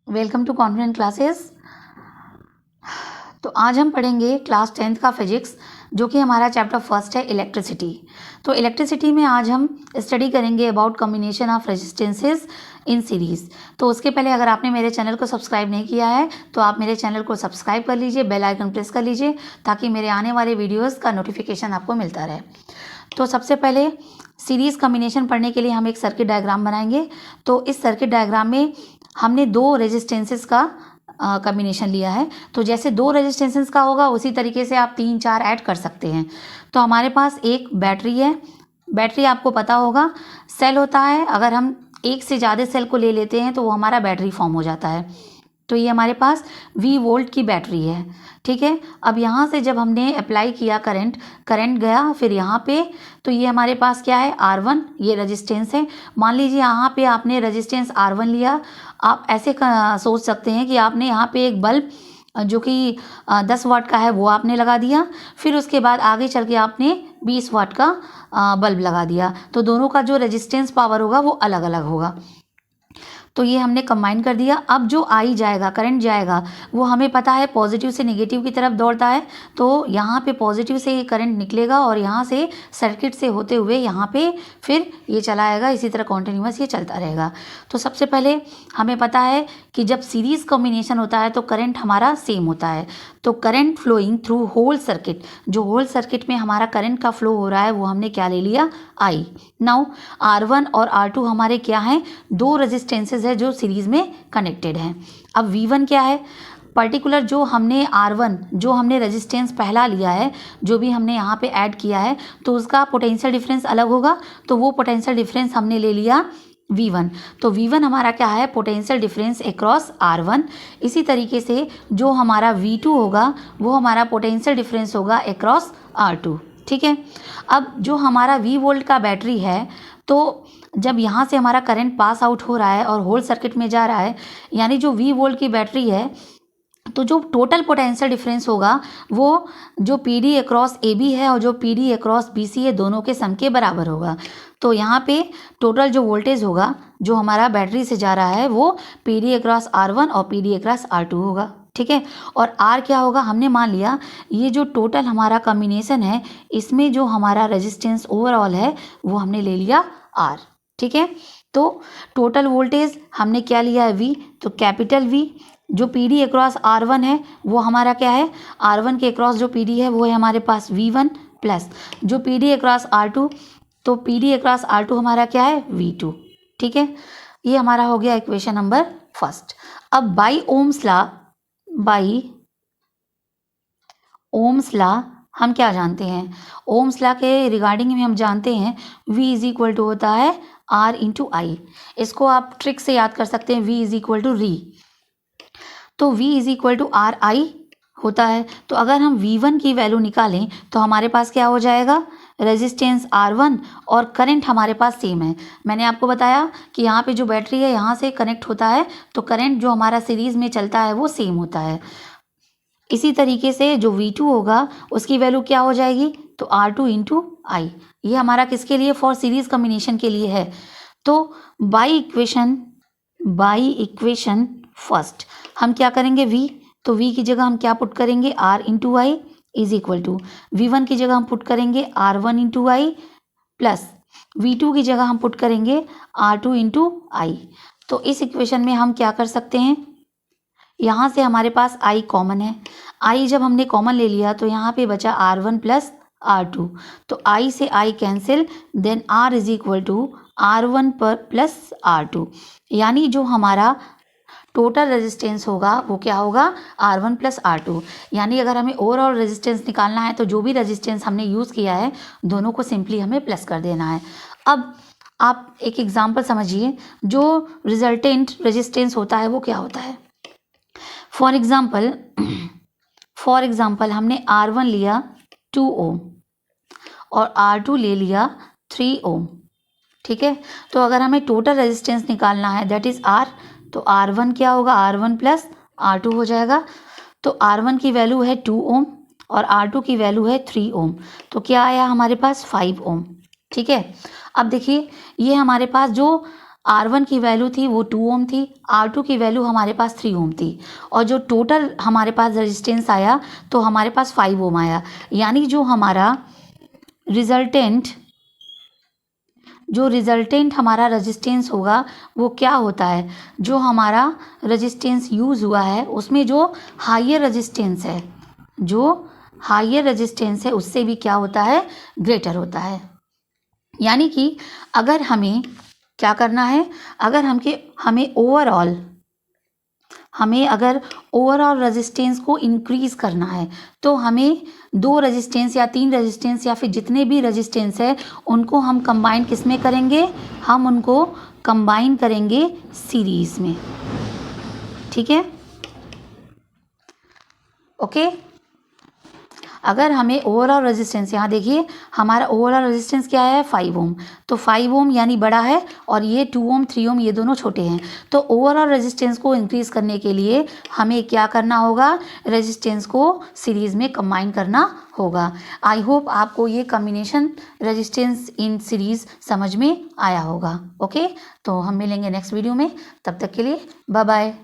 Welcome to confident classes. तो आज हम पढ़ेंगे क्लास 10th का फिजिक्स, जो कि हमारा चैप्टर फर्स्ट है इलेक्ट्रिसिटी। तो इलेक्ट्रिसिटी में आज हम स्टडी करेंगे about combination of resistances in series. तो उसके पहले अगर आपने मेरे चैनल को सब्सक्राइब नहीं किया है तो आप मेरे चैनल को सब्सक्राइब कर लीजिए, बेल आइकन प्रेस कर लीजिए ताकि मेरे आने वाले वीडियोज़ का नोटिफिकेशन आपको मिलता रहे। तो सबसे पहले सीरीज़ कॉम्बिनेशन पढ़ने के लिए हम एक सर्किट डायग्राम बनाएंगे। तो इस सर्किट डायग्राम में हमने दो रेजिस्टेंसेस का कॉम्बिनेशन लिया है। तो जैसे दो रेजिस्टेंसेस का होगा उसी तरीके से आप 3-4 ऐड कर सकते हैं। तो हमारे पास एक बैटरी है। बैटरी आपको पता होगा सेल होता है, अगर हम एक से ज़्यादा सेल को ले लेते हैं तो वो हमारा बैटरी फॉर्म हो जाता है। तो ये हमारे पास 20 वोल्ट की बैटरी है, ठीक है। अब यहाँ से जब हमने अप्लाई किया करंट गया फिर यहाँ पे, तो ये हमारे पास क्या है R1, ये रेजिस्टेंस है। मान लीजिए यहाँ पे आपने रेजिस्टेंस R1 लिया। आप ऐसे सोच सकते हैं कि आपने यहाँ पे एक बल्ब जो कि 10 वाट का है वो आपने लगा दिया, फिर उसके बाद आगे चल के आपने 20 वाट का बल्ब लगा दिया। तो दोनों का जो रेजिस्टेंस पावर होगा वो अलग अलग होगा। तो ये हमने कंबाइन कर दिया। अब जो आई जाएगा, करंट जाएगा, वो हमें पता है पॉजिटिव से नेगेटिव की तरफ दौड़ता है। तो यहाँ पे पॉजिटिव से ये करंट निकलेगा और यहाँ से सर्किट से होते हुए यहाँ पे फिर ये चला आएगा। इसी तरह कॉन्टिन्यूस ये चलता रहेगा। तो सबसे पहले हमें पता है कि जब सीरीज कॉम्बिनेशन होता है तो करंट हमारा सेम होता है। तो current flowing through whole circuit, जो होल सर्किट में हमारा करंट का फ्लो हो रहा है वो हमने क्या ले लिया, आई। नाउ R1 और R2 हमारे क्या हैं, दो रेजिस्टेंसेज है जो सीरीज में कनेक्टेड हैं। अब V1 क्या है, पर्टिकुलर जो हमने R1 जो हमने रेजिस्टेंस पहला लिया है, जो भी हमने यहाँ पे ऐड किया है, तो उसका पोटेंशियल डिफरेंस अलग होगा। तो वो पोटेंशियल डिफरेंस हमने ले लिया V1। तो V1 हमारा क्या है, पोटेंशियल डिफरेंस अक्रॉस R1। इसी तरीके से जो हमारा V2 होगा वो हमारा पोटेंशियल डिफरेंस होगा अक्रॉस R2, ठीक है। अब जो हमारा 20 वोल्ट का बैटरी है, तो जब यहाँ से हमारा करंट पास आउट हो रहा है और होल सर्किट में जा रहा है, यानी जो 20 वोल्ट की बैटरी है, तो जो टोटल पोटेंशियल डिफरेंस होगा वो जो PD अक्रॉस AB है और जो PD अक्रॉस BC है, दोनों के सम के बराबर होगा। तो यहाँ पे टोटल जो वोल्टेज होगा जो हमारा बैटरी से जा रहा है वो PD अक्रॉस R1 और PD अक्रॉस R2 होगा, ठीक है। और R क्या होगा, हमने मान लिया ये जो टोटल हमारा कॉम्बिनेशन है इसमें जो हमारा रेजिस्टेंस ओवरऑल है वो हमने ले लिया R, ठीक है। तो टोटल वोल्टेज हमने क्या लिया है, V। तो कैपिटल V। जो PD अक्रॉस R1 है वो हमारा क्या है, R1 के अक्रॉस जो PD है वो है हमारे पास V1 प्लस जो PD अक्रॉस R2, तो PD अक्रॉस R2 हमारा क्या है, V2, ठीक है। ये हमारा हो गया इक्वेशन नंबर फर्स्ट। अब बाई ओम्स लॉ हम क्या जानते हैं, ओम्स लॉ के रिगार्डिंग में हम जानते हैं V इज इक्वल टू होता है R इंटू आई। इसको आप ट्रिक से याद कर सकते हैं, V इज इक्वल टू री। तो V is equal to RI होता है। तो अगर हम V1 की वैल्यू निकालें तो हमारे पास क्या हो जाएगा, रेजिस्टेंस R1 और करंट हमारे पास सेम है। मैंने आपको बताया कि यहाँ पे जो बैटरी है यहाँ से कनेक्ट होता है तो करंट जो हमारा सीरीज में चलता है वो सेम होता है। इसी तरीके से जो V2 होगा उसकी वैल्यू क्या हो जाएगी, तो R2 इंटू आई। ये हमारा किसके लिए, फॉर सीरीज कॉम्बिनेशन के लिए है। तो बाई इक्वेशन फर्स्ट हम क्या करेंगे, V। तो V की जगह हम क्या पुट करेंगे, R into I is equal to V1 की जगह हम पुट करेंगे R1 इंटू आई प्लस V2 की जगह हम पुट करेंगे R2 इंटू आई। तो इस इक्वेशन में हम क्या कर सकते हैं, यहाँ से हमारे पास I कॉमन है। I जब हमने कॉमन ले लिया तो यहाँ पे बचा R1 प्लस R2। तो I से I cancel, then R is equal to R1 पर प्लस R2, यानी जो हमारा टोटल रेजिस्टेंस होगा वो क्या होगा, R1 प्लस R2। यानी अगर हमें ओवरऑल रेजिस्टेंस निकालना है तो जो भी रेजिस्टेंस हमने यूज़ किया है दोनों को सिंपली हमें प्लस कर देना है। अब आप एक एग्जांपल समझिए, जो रिजल्टेंट रेजिस्टेंस होता है वो क्या होता है। फॉर एग्जाम्पल हमने R1 लिया 2 ओम और R2 ले लिया 3 ओम, ठीक है। तो अगर हमें टोटल रेजिस्टेंस निकालना है दैट इज R, तो R1 क्या होगा, R1 प्लस R2 हो जाएगा। तो R1 की वैल्यू है 2 ओम और R2 की वैल्यू है 3 ओम। तो क्या आया हमारे पास 5 ओम, ठीक है। अब देखिए ये हमारे पास जो R1 की वैल्यू थी वो 2 ओम थी, R2 की वैल्यू हमारे पास 3 ओम थी, और जो टोटल हमारे पास रेजिस्टेंस आया तो हमारे पास 5 ओम आया। यानी जो हमारा रिजल्टेंट हमारा रेजिस्टेंस होगा वो क्या होता है, जो हमारा रेजिस्टेंस यूज़ हुआ है उसमें जो हायर रेजिस्टेंस है उससे भी क्या होता है, ग्रेटर होता है। यानी कि अगर हमें क्या करना है, अगर हमें अगर ओवरऑल रेजिस्टेंस को इंक्रीज़ करना है तो हमें 2 रेजिस्टेंस या 3 रेजिस्टेंस या फिर जितने भी रेजिस्टेंस है उनको हम कंबाइन किस में करेंगे, हम उनको कंबाइन करेंगे सीरीज़ में। ठीक है, ओके। अगर हमें ओवरऑल रेजिस्टेंस, यहाँ देखिए हमारा ओवरऑल रेजिस्टेंस क्या है, 5 ओम, तो 5 ओम यानी बड़ा है और ये 2 ओम 3 ओम ये दोनों छोटे हैं। तो ओवरऑल रेजिस्टेंस को इंक्रीज़ करने के लिए हमें क्या करना होगा, रेजिस्टेंस को सीरीज़ में कंबाइन करना होगा। आई होप आपको ये कॉम्बिनेशन रेजिस्टेंस इन सीरीज़ समझ में आया होगा। ओके, तो हम मिलेंगे नेक्स्ट वीडियो में, तब तक के लिए बाय बाय।